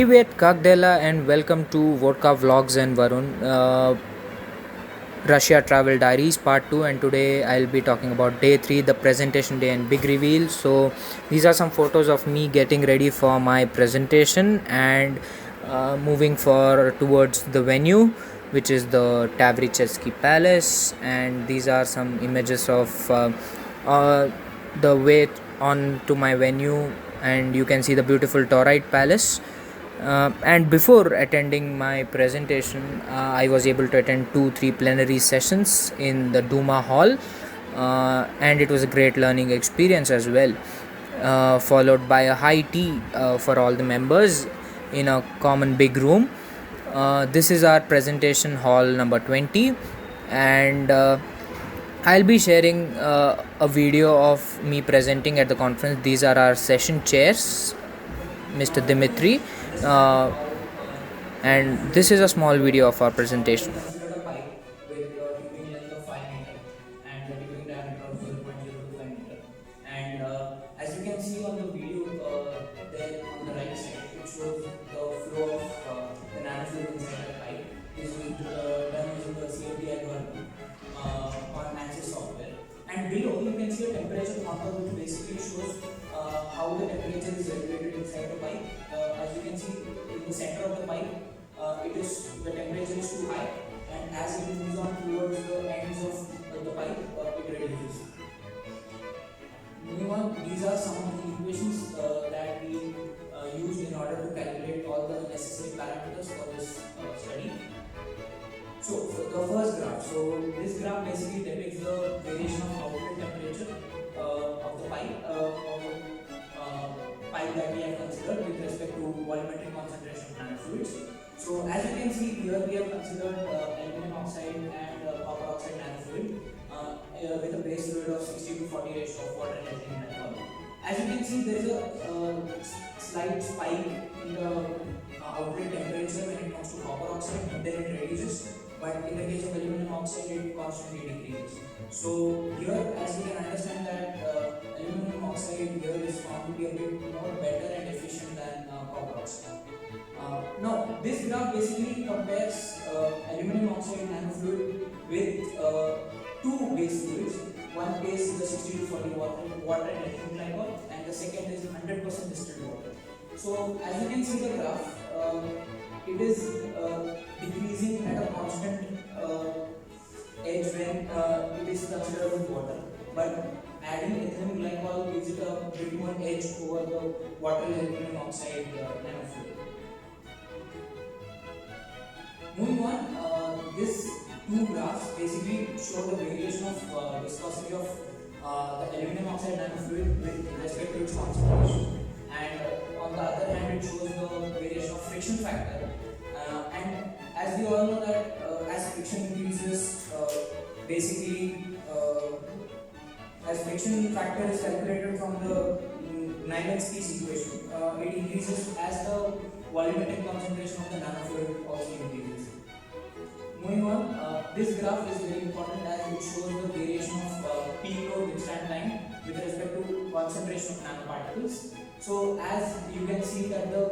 Privyet Kagdela and welcome to Vodka Vlogs and Varun. Russia Travel Diaries Part 2, and today I'll be talking about day 3, the presentation day and big reveal. So these are some photos of me getting ready for my presentation and moving towards the venue, which is the Tavrichesky Palace, and these are some images of the way on to my venue, and you can see the beautiful Taurite Palace. And before attending my presentation, I was able to attend 2-3 plenary sessions in the Duma Hall, and it was a great learning experience as well. Followed by a high tea for all the members in a common big room. This is our presentation hall number 20, and I'll be sharing a video of me presenting at the conference. These are our session chairs, Mr. Dimitri, and this is a small video of our presentation. Considered a pipe with a tubing length of 5 meter and a tubing diameter of 0.025 meter. And as you can see on the video, there on the right side, it shows the flow of the nanofluid inside the pipe. This is done using the CFD algorithm on ANSYS software. And below, you can see a temperature marker, which basically shows how the temperature is regulated inside the pipe. As you can see in the center of the pipe, the temperature is too high, and as it moves on towards the ends of the pipe, it reduces. Moving on, these are some of the equations that we used in order to calculate all the necessary parameters for this study. So the first graph. So this graph basically depicts the variation of outlet temperature of the pipe that we have considered with respect to volumetric concentration of nanofluids. So as you can see here, we have considered aluminum oxide and copper oxide nanofluid with a base fluid of 60 to 40 ratio of water and ethylene alcohol. As you can see, there is a slight spike in the outlet temperature when it comes to copper oxide, and then it reduces. But in the case of aluminum oxide, it constantly decreases. So here, as we can understand that aluminum oxide here is found to be a bit more better and efficient than copper oxide. Now, this graph basically compares aluminum oxide nanofluid with two base fluids. One base is the 60 to 40 water and ethylene glycol, and the second is 100% distilled water. So, as you can see the graph, it is decreasing at a constant edge when it is considered with water. But adding ethylene glycol gives it a bit more edge over the water aluminum oxide nanofluid. Moving on, these two graphs basically show the variation of viscosity of the aluminum oxide nanofluid with respect to its concentration, and on the other hand, it shows the variation of friction factor. And as we all know that as friction increases, as friction factor is calculated from the Nyman's-Keys equation, it increases as the volumetric concentration of the nanofluid also increases. Moving on, this graph is very important as it shows the variation of peak load withstand time with respect to concentration of nanoparticles. So as you can see that the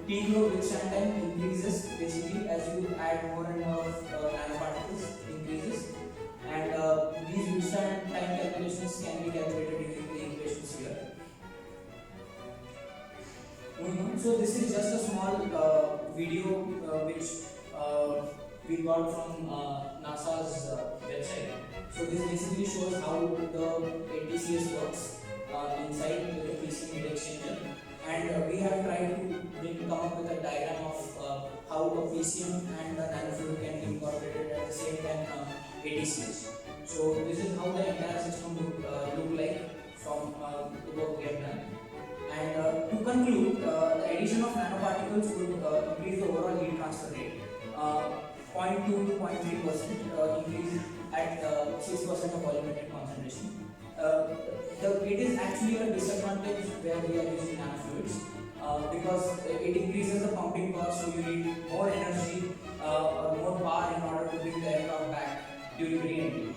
peak load withstand time increases basically as you add more and more nanoparticles increases, and these withstand time calculations can be calculated using the equations here. So this is just a small video which we got from NASA's website. So this basically shows how the ATCS works inside the PCM heat exchanger, and we have tried to come up with a diagram of how a PCM and a nanofluid can be incorporated at the same time ATCS. So this is how the entire system would look like from the work we have done. And to conclude, the addition of nanoparticles would increase the overall heat transfer rate. 0.2 to 0.3% increase at 6% of volumetric concentration. It is actually a disadvantage where we are using nanofluids because it increases the pumping cost, so you need more energy or more power in order to bring the aircraft back during re-entry.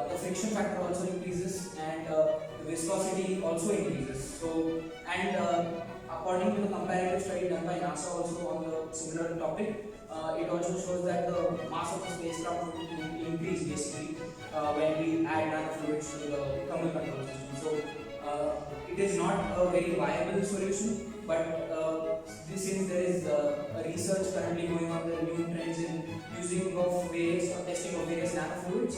The friction factor also increases, and the viscosity also increases. So, and according to the comparative study done by NASA also on the similar topic, it also shows that the mass of the spacecraft will increase basically when we add nanofluids to the thermal control system. So it is not a very viable solution, but since there is a research currently going on, the new trends in using of various or testing of various nanofluids,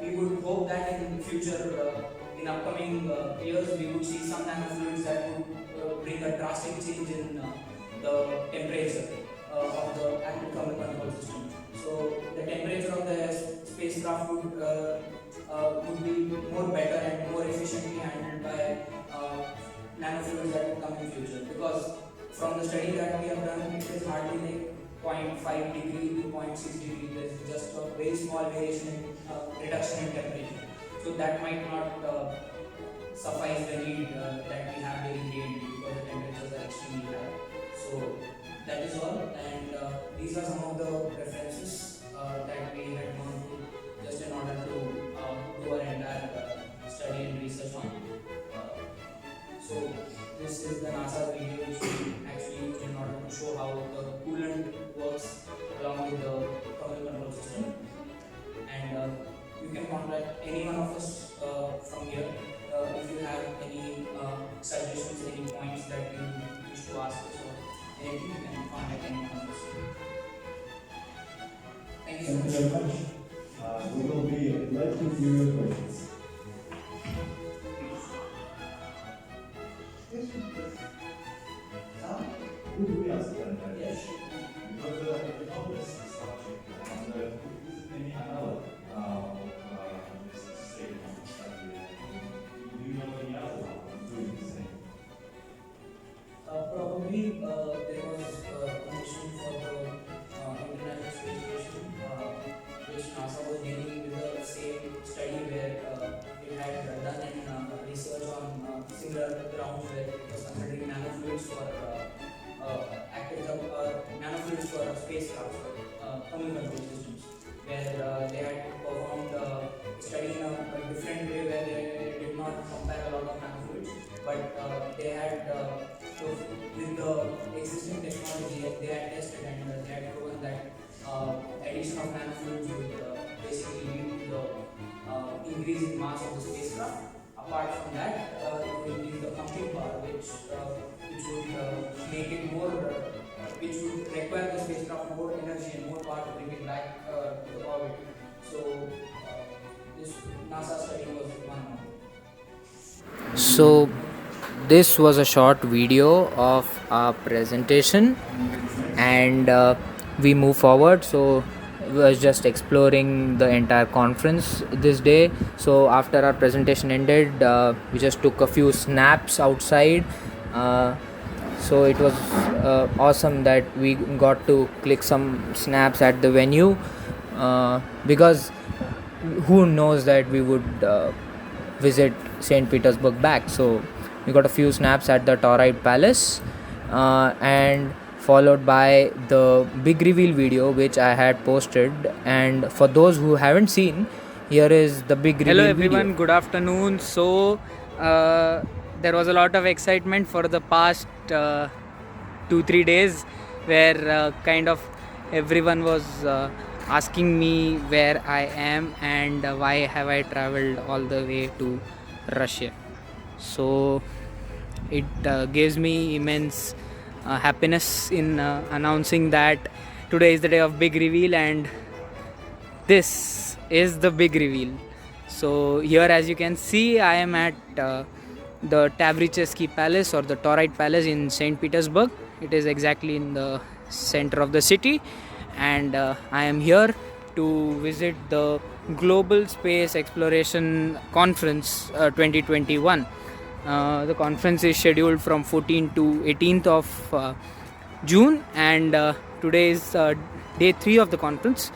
we would hope that in future, in upcoming years, we would see some nanofluids that would bring a drastic change in the temperature of the active thermal control system. So the temperature of the spacecraft would be more better and more efficiently handled by nanofluids that will come in future. Because from the study that we have done, it is hardly like 0.5 degree to 0.6 degree. There is just a very small variation in reduction in temperature. So that might not suffice the need that we have during day because the temperatures are extremely high. So that is all, and these are some of the references that we had gone through just in order to do our entire study and research on. So this is the NASA video which we actually used in order to show how the coolant works along with the thermal control system. And you can contact any one of us from here if you have any suggestions, any points that you wish to ask us, or anything, you can contact any one of us. Thank you so much. Thank you very much. We will be glad to hear your questions. Who do we ask then? Yes. Because the complex subject and is any analog this statement that do you know any other one doing the same? Probably there was a mission for the International Space Station, which NASA was dealing with the same study where it had done an research on similar grounds where it was considering nanofluids for nanofluids for spacecraft, thermal control systems, where they had performed a study in a different way where they did not compare a lot of nanofluids, but they had with the existing technology they had tested and they had proven that addition of nanofluids would basically lead to the increase in mass of the spacecraft. Apart from that, it will increase the pumping power, which would make it more, which would require the spacecraft more energy and more power to bring it back to the orbit. So this NASA study was one of them. So this was a short video of our presentation, and we move forward. So we was just exploring the entire conference this day. So after our presentation ended, we just took a few snaps outside. So it was awesome that we got to click some snaps at the venue, because who knows that we would visit St. Petersburg back. So we got a few snaps at the Tauride Palace, and followed by the big reveal video which I had posted. And for those who haven't seen, here is the big reveal video. Hello everyone, good afternoon. So there was a lot of excitement for the past 2-3 days where kind of everyone was asking me where I am and why have I traveled all the way to Russia. So it gives me immense happiness in announcing that today is the day of big reveal, and this is the big reveal. So here, as you can see, I am at the Tavrichesky Palace or the Tauride Palace in St. Petersburg. It is exactly in the center of the city, and I am here to visit the Global Space Exploration Conference 2021. The conference is scheduled from 14th to 18th of June, and today is day 3 of the conference.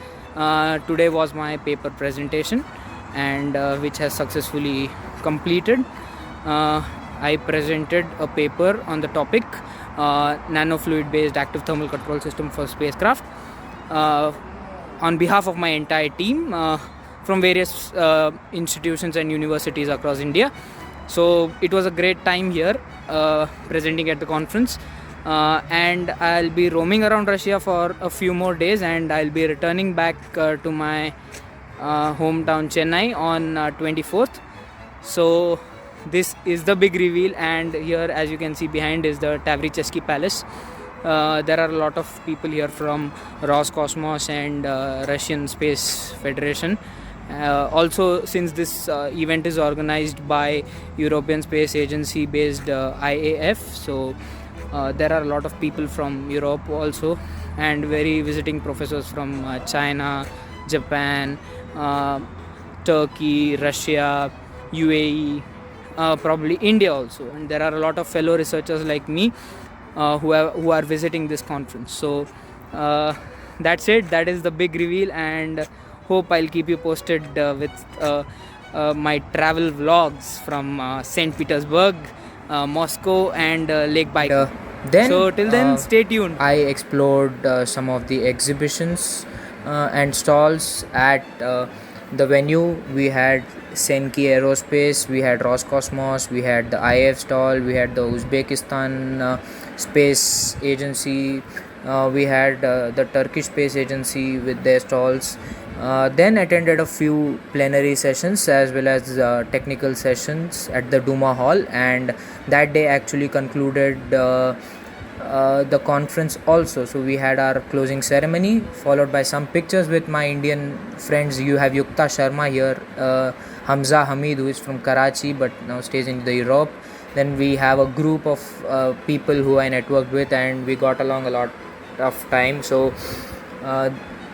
Today was my paper presentation, and which has successfully completed. I presented a paper on the topic nanofluid based active thermal control system for spacecraft on behalf of my entire team from various institutions and universities across India. So it was a great time here presenting at the conference. And I'll be roaming around Russia for a few more days, and I'll be returning back to my hometown Chennai on 24th. So this is the big reveal, and here, as you can see behind, is the Tavrichesky Palace. There are a lot of people here from Roscosmos and Russian Space Federation. Also, since this event is organized by European Space Agency based IAF, so there are a lot of people from Europe also, and very visiting professors from China, Japan, Turkey, Russia, UAE, probably India also. And there are a lot of fellow researchers like me who are visiting this conference. So that's it. That is the big reveal, and hope I'll keep you posted with my travel vlogs from St. Petersburg, Moscow, and Lake Baikal. Then So till then, stay tuned. I explored some of the exhibitions and stalls at the venue. We had Senki Aerospace, we had Roscosmos, we had the IF stall, we had the Uzbekistan Space Agency, we had the Turkish Space Agency with their stalls. Then attended a few plenary sessions as well as technical sessions at the Duma Hall, and that day actually concluded the conference also. So we had our closing ceremony followed by some pictures with my Indian friends. You have Yukta Sharma here, Hamza Hamid, who is from Karachi but now stays in the Europe. Then we have a group of people who I networked with, and we got along a lot of time. So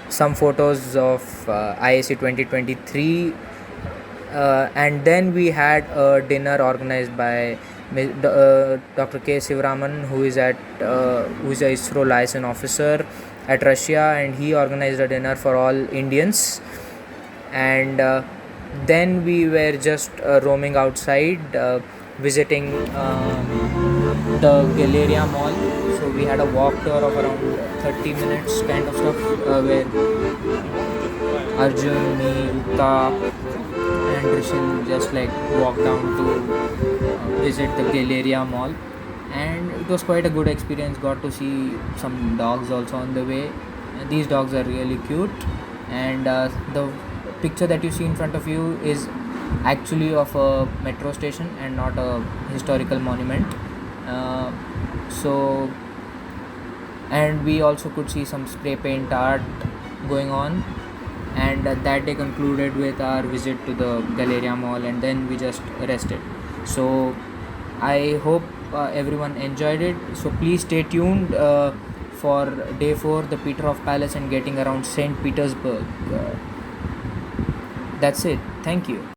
some photos of IAC 2023, and then we had a dinner organized by Dr. K. Sivaraman, who is a ISRO liaison officer at Russia, and he organized a dinner for all Indians. And then we were just roaming outside, visiting the Galleria Mall. So we had a walk tour of around 30 minutes kind of stuff, where Arjun, me, Yukta, and Rishin just like walked down to visit the Galleria Mall, and it was quite a good experience. Got to see some dogs also on the way. These dogs are really cute, and the picture that you see in front of you is actually of a metro station and not a historical monument. So, and we also could see some spray paint art going on, and that day concluded with our visit to the Galleria Mall, and then we just rested. So I hope everyone enjoyed it. So please stay tuned for day 4, the Petrov Palace, and getting around St. Petersburg. That's it. Thank you.